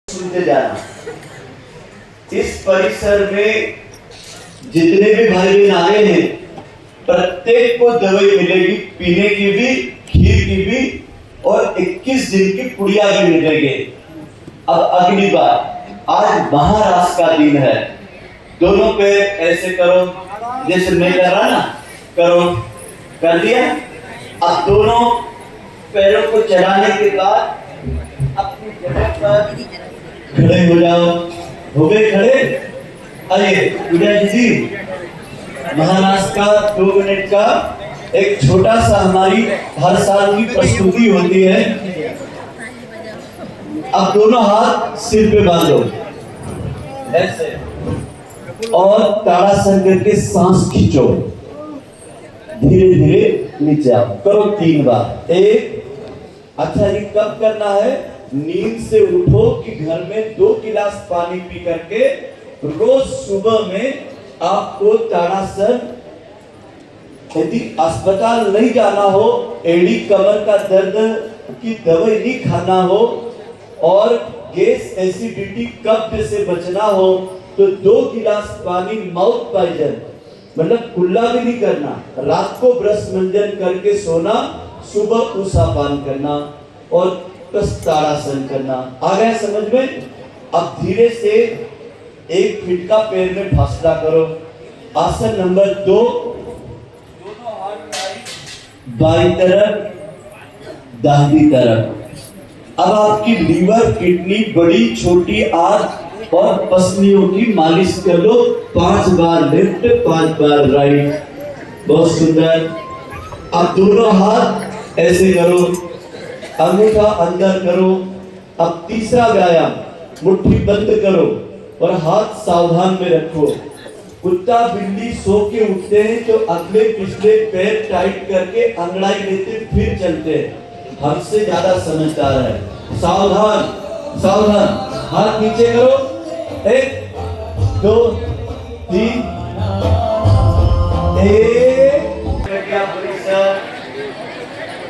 सुनते जाना। इस परिसर में जितने भी भाई बहन आए हैं, प्रत्येक को दवाई मिलेगी, पीने की भी, खीर की भी, और 21 दिन की पुड़िया भी मिलेगी। अब अगली बार, आज महाराष्ट्र का दिन है। दोनों पैर ऐसे करो, जैसे मैं कर रहा ना, करो, कर दिया। अब दोनों पैरों को चलाने के बाद अपनी जगह पर खड़े हो जाओ। हो गए खड़े? आइए विजय जी, महाराष्ट्र का 2 मिनट का एक छोटा सा हमारी हर साल की प्रस्तुति होती है। अब दोनों हाथ सिर पे बांधो ऐसे, और ताड़ासन करके सांस खींचो। धीरे धीरे नीचे आओ, करो 3 बार। एक, अच्छा जी कब करना है? नींद से उठो कि घर में 2 गिलास पानी पी करके रोज सुबह में आपको ताड़ासन, यदि अस्पताल नहीं जाना हो, एड़ी कमर का दर्द की दवाई नहीं खाना हो, और गैस एसिडिटी कब्ज से बचना हो, तो 2 गिलास पानी माउथ पॉइजन, मतलब कुल्ला भी नहीं करना, रात को ब्रश मंजन करके सोना, सुबह ऊषा पान करना और बस ताड़ासन करना। आ गया समझ में? अब धीरे से 1 फीट का पैर में फासला करो। आसन नंबर 2, दोनों हाथ बाईं तरफ, दाहिनी तरफ। अब आपकी लीवर, किडनी, बड़ी छोटी आंत और पसलियों की मालिश कर लो। 5 बार लेफ्ट, 5 बार राइट। बहुत सुंदर। अब दोनों हाथ ऐसे करो, अंगूठा अंदर करो। अब तीसरा व्यायाम, मुट्ठी बंद करो और हाथ सावधान में रखो। कुत्ता बिल्ली सो के उठते हैं तो अगले पिछले पैर टाइट करके अंगड़ाई लेते फिर चलते हैं। हमसे ज्यादा समझदार है। सावधान सावधान, हाथ नीचे करो। 1 2 3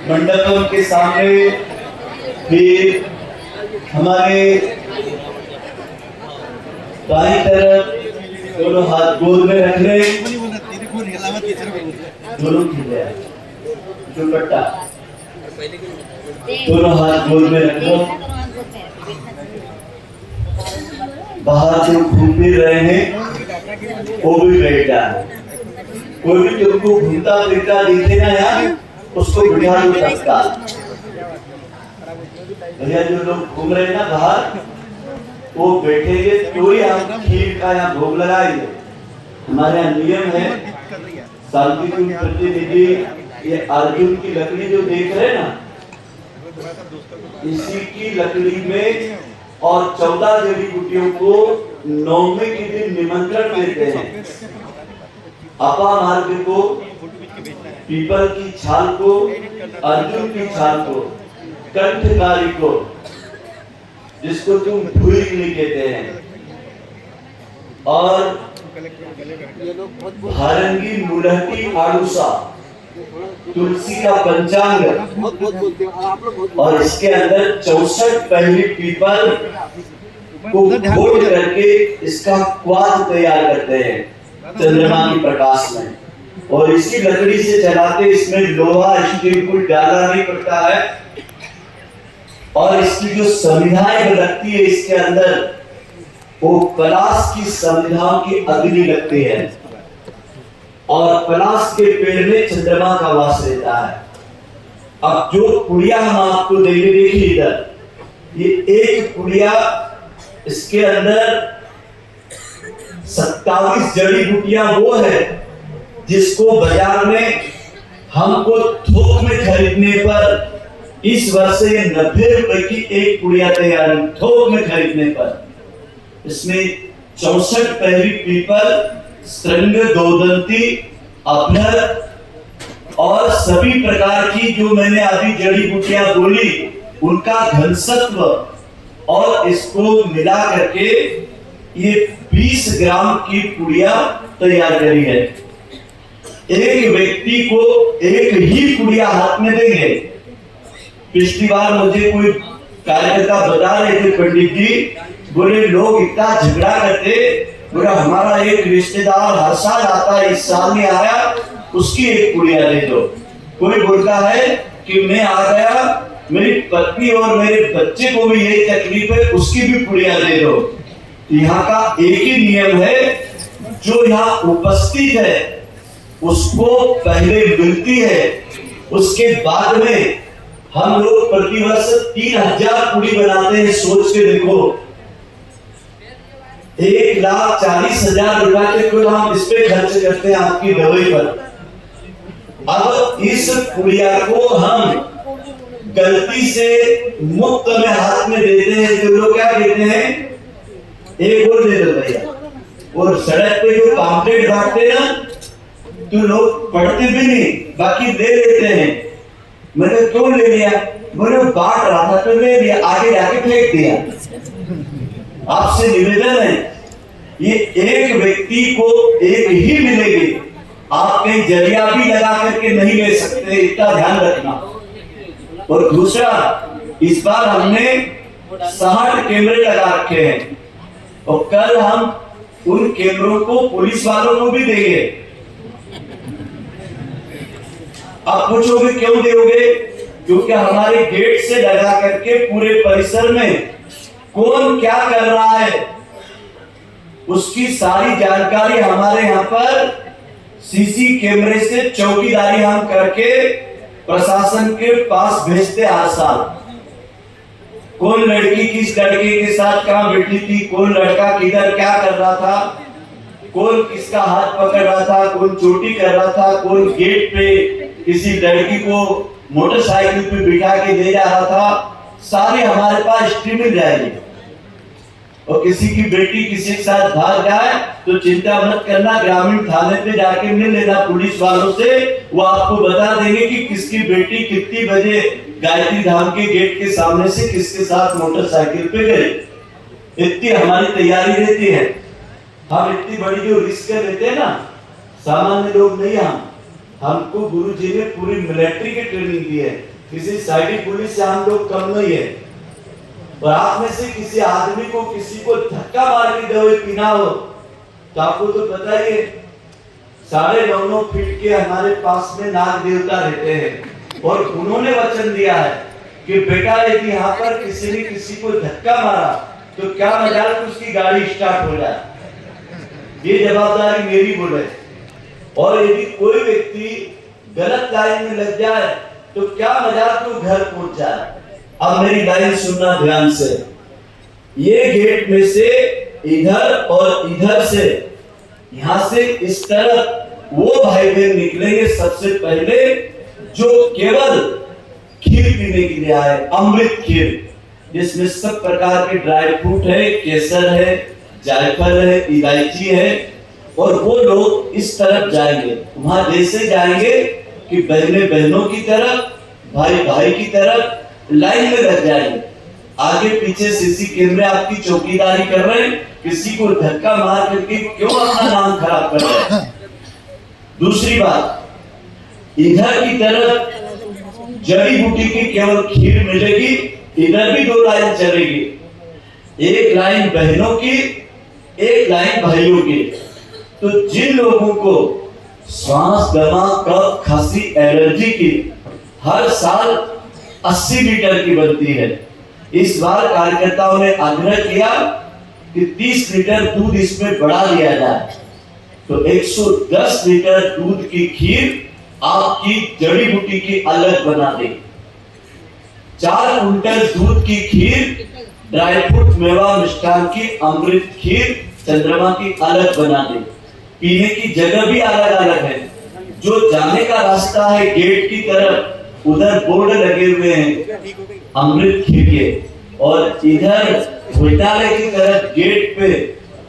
मंडपम के सामने फिर हमारे बाईं तरफ दोनों हाथ गोद में रख ले, दोनों खिले दुपट्टा, दोनों हाथ गोद में रख लो। बाहर जो घूम फिर रहे हैं वो भी बैठ जाए। कोई भी तुमको घूमता फिरता दिखे ना यार, उसको बिठा दो तत्काल। भैया जो लोग घूम रहे हैं ना बाहर, वो बैठेंगे तो ही हम खीर का यहाँ भोग लगाएंगे। हमारे यहाँ नियम है, शांति की प्रतिनिधि ये अर्जुन की लकड़ी जो देख रहे हैं ना, इसी की लकड़ी में और 14 जड़ी बूटियों को 9वें के दिन निमंत्रण देते हैं। अपा मार्ग को, पीपल की छाल को, अर्जुन की छाल को, कंठकारी को, जिसको तुम भूरी कहते हैं, और भारंगी, मुलहटी, आड़ूसा, तुलसी का पंचांग, और इसके अंदर 64 पहली पीपल को घोट करके इसका क्वाथ तैयार करते हैं चंद्रमा की प्रकाश में, और इसी लकड़ी से चलाते। इसमें लोहा स्टील कुछ डाला नहीं पड़ता है, और इसकी जो संविधाएं लगती है इसके अंदर, वो पलाश की संविधाओं की अग्नि लगती है, और पलाश के पेड़ में चंद्रमा का वास रहता है। अब जो पुड़िया हम आपको देंगे, देखिए इधर, ये एक पुड़िया, इसके अंदर 27 जड़ी बूटियां वो है जिसको बाजार में हमको थोक में खरीदने पर इस वर्ष से 90 रुपए की एक पुड़िया तैयार है, थोक में खरीदने पर। इसमें 64 पहली पीपल, श्रृंग, दोदंती, अभ्यर और सभी प्रकार की जो मैंने अभी जड़ी बूटियां बोली, उनका घनसत्व, और इसको मिला करके ये 20 ग्राम की पुड़िया तैयार करी है। एक व्यक्ति को एक ही पुड़िया हाथ में देंगे। पिछली बार मुझे कोई कार्यकर्ता बता रहे थे पंडित जी, बोले लोग इतना झगड़ा करते, बोला हमारा एक रिश्तेदार हर साल आता है, इस साल नहीं आया, उसकी एक पुड़िया दे दो। कोई बोलता है कि मैं आ गया, मेरी पत्नी और मेरे बच्चे को भी यही तकलीफ है, उसकी भी पुड़िया दे दो। यहाँ का एक ही नियम है, जो यहाँ उपस्थित है उसको पहले मिलती है, उसके बाद में हम लोग प्रतिवर्ष 3000 पुड़ी बनाते हैं। सोच के देखो, 1,40,000 रुपए के हम इस पे खर्च करते हैं आपकी दवाई पर। अब इस पुड़िया को हम गलती से मुफ्त में हाथ में देते हैं, तो लोग क्या कहते हैं, एक और दे दो भैया। और सड़क पे जो पॉम्पलेट बांटते हैं ना, तो लोग पढ़ते भी नहीं, बाकी दे लेते हैं। मैंने क्यों ले लिया, मैंने बांट रहा था तो ले लिया, आगे जाके फेंक दिया। आपसे निवेदन है, ये एक व्यक्ति को एक ही मिलेगी, आप कहीं जरिया भी लगा करके नहीं ले सकते, इतना ध्यान रखना। और दूसरा, इस बार हमने 60 कैमरे लगा रखे हैं, और कल हम उन कैमरों को पुलिस वालों को भी देंगे। आप पूछोगे क्यों दोगे, क्योंकि हमारे गेट से लगा करके पूरे परिसर में कौन क्या कर रहा है उसकी सारी जानकारी हमारे यहाँ पर सीसी कैमरे से चौकीदारी हम करके प्रशासन के पास भेजते हर साल। कौन लड़की किस लड़के के साथ कहां बैठी थी, कौन लड़का किधर क्या कर रहा था, कौन किसका हाथ पकड़ रहा था, कौन चोटी कर रहा था, कौन गेट पे किसी लड़की को मोटरसाइकिल पे बिठा के ले जा रहा था, सारे हमारे पास स्ट्रीमिंग रहेगी। और किसी की बेटी किसी के साथ भाग जाए तो चिंता मत करना, ग्रामीण थाने पे जाके मिल लेना पुलिस वालों से, वो आपको बता देंगे कि किसकी बेटी कितनी बजे गायत्री धाम के गेट के सामने से किसके साथ मोटरसाइकिल पे गई। इतनी हमारी तैयारी रहती है। हम इतनी बड़ी जो रिस्क लेते हैं ना, सामान्य लोग नहीं, हमको गुरुजी ने पूरी मिलिट्री की ट्रेनिंग दी है, किसी साइडी पुलिस से हम लोग कम नहीं है। और आप में से किसी आदमी को किसी को धक्का मार के दवाई पीना हो तो आपको तो पता ही है, 9.5 फीट के हमारे पास में नाग देवता रहते हैं, और उन्होंने वचन दिया है कि बेटा यदि यहाँ पर किसी ने किसी को धक्का मारा तो क्या मजाल उसकी गाड़ी स्टार्ट हो जाए, ये जवाबदारी मेरी बोले। और यदि कोई व्यक्ति गलत लाइन में लग जाए तो क्या मजाल तो घर पहुंच जाए। अब मेरी लाइन सुनना ध्यान से, ये गेट में से इधर और इधर से, यहां से इस तरफ वो भाई बहन निकलेंगे सबसे पहले जो केवल खीर पीने के लिए आए, अमृत खीर, जिसमें सब प्रकार के ड्राई फ्रूट है, केसर है, जायफल है, इलायची है। और वो लोग इस तरफ जाएंगे, वहां जैसे जाएंगे कि बहने बहनों की तरफ, भाई भाई की तरफ लाइन में लग जाएंगे। आगे पीछे सीसी कैमरे आपकी चौकीदारी कर रहे हैं, किसी को धक्का मार करके क्यों अपना नाम खराब कर रहे हैं। दूसरी बात, इधर की तरफ जड़ी बूटी की केवल खीर मिलेगी, इधर भी 2 लाइन चलेगी, एक लाइन बहनों की, एक लाइन भाइयों की। तो जिन लोगों को श्वास दमा कफ खांसी एलर्जी की हर साल 80 लीटर की बनती है, इस बार कार्यकर्ताओं ने आग्रह किया कि 30 लीटर दूध इसमें बढ़ा दिया जाए, तो 110 लीटर दूध की खीर आपकी जड़ी बूटी की अलग बना दे, 4 कुंटल दूध की खीर, ड्राई फ्रूट मेवा मिष्ठान की अमृत खीर चंद्रमा की अलग बना दे। पीने की जगह भी अलग अलग है, जो जाने का रास्ता है गेट की तरफ, उधर बोर्ड लगे हुए हैं अमृत खीर के, और इधर विद्यालय की तरफ गेट पे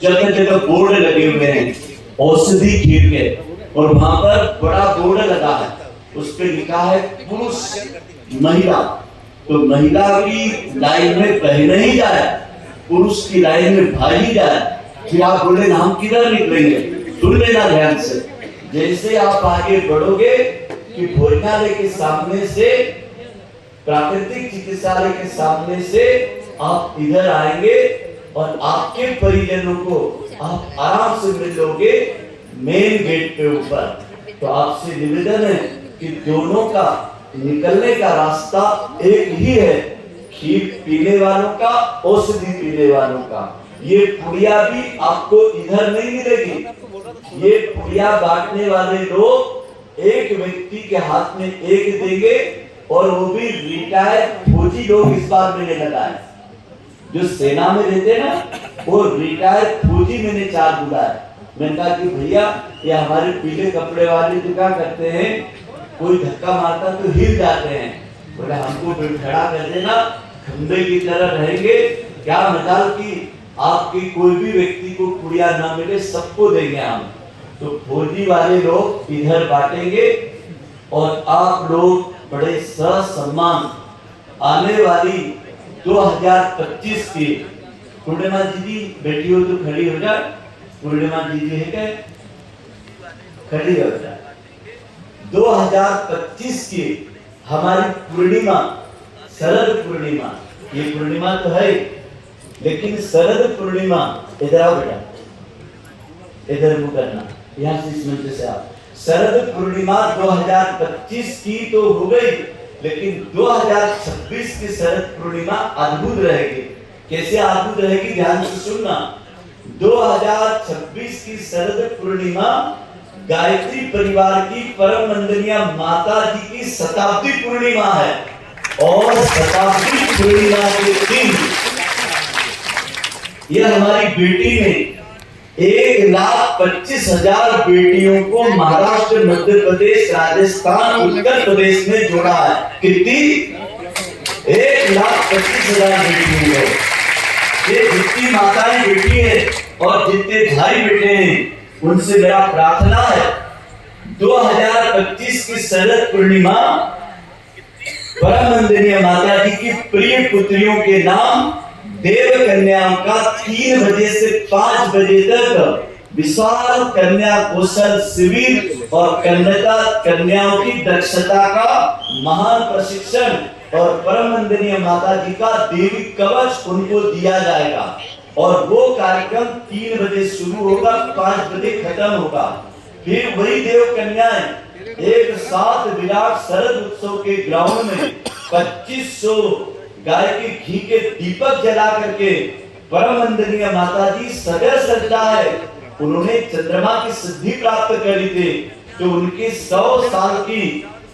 जगह जगह बोर्ड लगे हुए हैं औषधि खीर के, और वहां पर बड़ा बोर्ड लगा है, उस पे लिखा है पुरुष महिला। तो महिला की लाइन में बहन ही जाए, पुरुष की लाइन में भाई ही जाए। फिर आप बोले हम किधर निकलेंगे, सुन लेना ध्यान से। जैसे आप आगे बढ़ोगे कि भोजनालय के सामने से प्राकृतिक चिकित्सालय के सामने से आप इधर आएंगे और आपके परिजनों को आप आराम से मिल लोगे मेन गेट पे ऊपर। तो आपसे निवेदन है कि दोनों का निकलने का रास्ता एक ही है, खीर पीने वालों का, औषधि पीने वालों का। ये पुड़िया भी आपको इधर नहीं मिलेगी। ये पुड़िया बांटने वाले लोग एक व्यक्ति के हाथ में एक देंगे और वो भी रिटायर्ड फौजी लोग इस बार मैंने लगाए। जो सेना में रहते हैं ना, वो रिटायर्ड फौजी मैंने 4 बुलाए। मैंने कहा कि भैया ये हमारे पीले कपड़े वाले जो क्या करते हैं, कोई धक्का मारता तो हिल जाते हैं, बोले हमको खड़ा कर देना, खंबे की तरह रहेंगे। क्या मजाल की आपकी कोई भी व्यक्ति को पुड़िया ना मिले, सबको देंगे हम। तो फौजी वाले लोग इधर बांटेंगे और आप लोग बड़े सम्मान आने वाली 2025 की पूर्णिमा दीदी बैठी हो तो खड़ी हो जा। पूर्णिमा दीदी है क्या? खड़ी हो जा। 2025 की हमारी पूर्णिमा, शरद पूर्णिमा, ये पूर्णिमा तो है लेकिन शरद पूर्णिमा, इधर आओ बेटा, इधर मुंह करना, यहाँ से इस मंच से आप। शरद पूर्णिमा 2025 की तो हो गई, लेकिन 2026 की शरद पूर्णिमा अद्भुत रहेगी। कैसे अद्भुत रहेगी, ध्यान से सुनना। 2026 की शरद पूर्णिमा गायत्री परिवार की परम वंदनीय माता जी की शताब्दी पूर्णिमा है और शताब्दी पूर्णिमा के दिन यह हमारी बेटी ने 1,25,000 बेटियों को महाराष्ट्र, मध्य प्रदेश, राजस्थान, उत्तर प्रदेश में जोड़ा है। कितनी? 1,25,000 बेटियों को। ये जितनी माताएं बेटी है और जितने भाई बेटे हैं, उनसे मेरा प्रार्थना है 2025 की शरद पूर्णिमा परम वंदनीय माता जी की प्रिय पुत्रियों के नाम देव कन्याओं का 3 बजे से 5 बजे तक विशाल कन्या कौशल शिविर और कन्याओं की दक्षता का महान प्रशिक्षण और परम वंदनीय माता जी का देवी कवच उनको दिया जाएगा। और वो कार्यक्रम 3 बजे शुरू होगा, 5 बजे खत्म होगा। फिर वही देव कन्याएं एक साथ विराट शरद उत्सव के ग्राउंड में 2500 गाय के घी के दीपक जला करके परम वंदनीय माता जी सदैव श्रद्धा है, उन्होंने चंद्रमा की सिद्धि प्राप्त करी थी, तो उनकी 100 साल की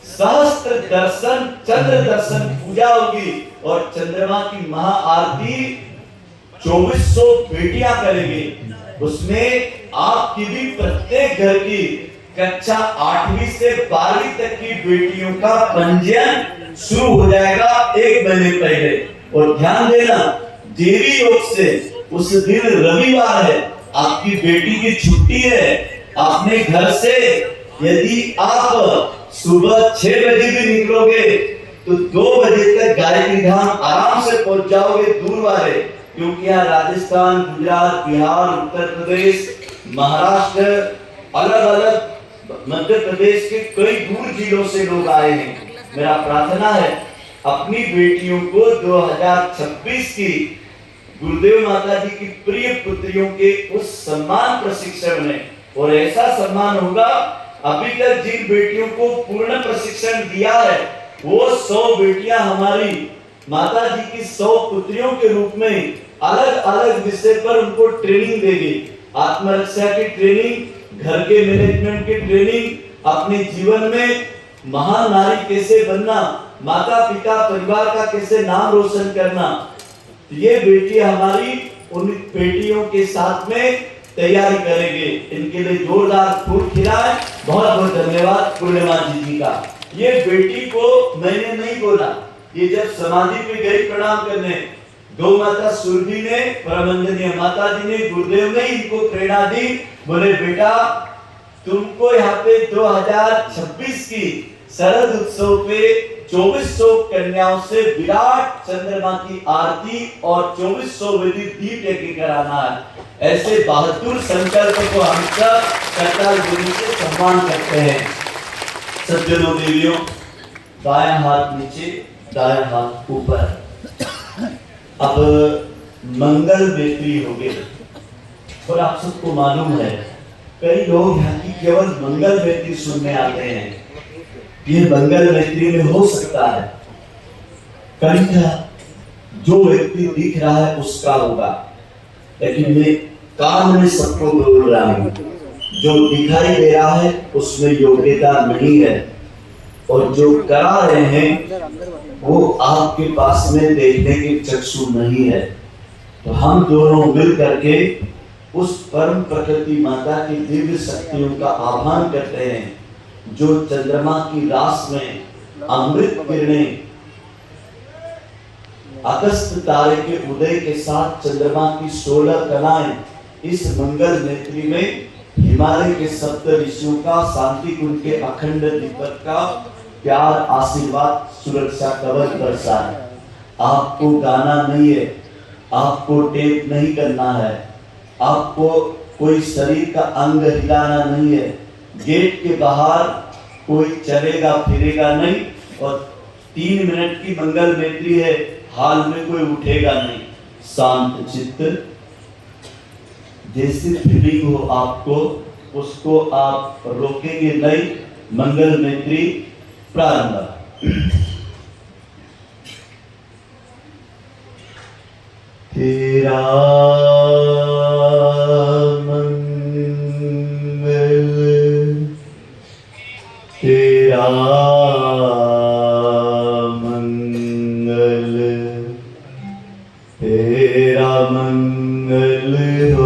सहस्त्र दर्शन चंद्र दर्शन पूजा होगी और चंद्रमा की महाआरती 2400 बेटियां करेंगी। उसमें आपकी भी प्रत्येक घर की कक्षा 8वीं से 12वीं तक की बेटियों का पंजीयन शुरू हो जाएगा 1 महीने पहले। और ध्यान देना, देवी योग से उस दिन रविवार है, आपकी बेटी की छुट्टी है। अपने घर से यदि आप सुबह 6 बजे भी निकलोगे तो 2 बजे तक गायत्री धाम आराम से पहुंच जाओगे, दूर वाले, क्योंकि यहाँ राजस्थान, गुजरात, बिहार, उत्तर प्रदेश, महाराष्ट्र, अलग अलग मध्य प्रदेश के कई दूर जिलों से लोग आए हैं। मेरा प्रार्थना है अपनी बेटियों को 2026 की गुरुदेव माता जी की प्रिय पुत्रियों के उस सम्मान प्रशिक्षण में, और ऐसा सम्मान होगा, अभी तक जिन बेटियों को पूर्ण प्रशिक्षण दिया है वो 100 बेटियां हमारी माता जी की 100 पुत्रियों के रूप में अलग अलग विषय पर उनको ट्रेनिंग देगी। आत्मरक्षा की ट्रेनिंग, घर के मैनेजमेंट की ट्रेनिंग, अपने जीवन में महान नारी कैसे बनना, माता पिता परिवार का कैसे नाम रोशन करना, ये बेटियां हमारी उन बेटियों के साथ में तैयारी करेंगे। इनके लिए जोरदार फूल खिलाए। बहुत बहुत धन्यवाद पूर्णिमा जी का। ये बेटी को मैंने नहीं बोला, ये जब समाधि पे गई प्रणाम करने, गौ माता सुरभि ने, परम वंदनीय माता जी ने, गुरुदेव ने इनको प्रेरणा दी, बोले बेटा तुमको यहाँ पे 2026 की शरद उत्सव पे 2400 कन्याओं से विराट चंद्रमा की आरती और 2400 विधि दीप यज्ञ कराना है। ऐसे बहादुर संकल्प को हम सब करताल गुरु से सम्मान करते हैं। सज्जनों देवियों, बायां हाथ नीचे, दाएं हाथ ऊपर। अब मंगल मैत्री हो गए। और आप सबको मालूम है कई लोग यहाँ की केवल मंगल मैत्री सुनने आते हैं। ये मंगल मैत्री में हो सकता है कहीं जो व्यक्ति दिख रहा है उसका होगा, लेकिन मैं कान में सबको बोल रहा हूँ जो दिखाई दे रहा है उसमें योग्यता नहीं है, और जो करा रहे हैं वो आपके पास में देखने के चक्षु नहीं है। तो हम दोनों मिल करके उस परम प्रकृति माता की दिव्य शक्तियों का आह्वान करते हैं जो चंद्रमा की रास में अमृत किरणें अगस्त तारे के उदय के साथ चंद्रमा की 16 कलाएं इस मंगल नेत्री में हिमालय के सप्त ऋषियों का शांति कुंज के अखंड दीपक का प्यार आशीर्वाद सुरक्षा कवच बरसा है। आपको गाना नहीं है, आपको टेप नहीं करना है, आपको कोई शरीर का अंग हिलाना नहीं है, गेट के बाहर कोई चलेगा फिरेगा नहीं, और 3 मिनट की मंगल मैत्री है, हाल में कोई उठेगा नहीं। शांत चित्त जैसी फीलिंग हो आपको उसको आप रोकेंगे नहीं। मंगल मैत्री प्रारंभ। तेरा मंगल तेरा मंगल तेरा मंगल हो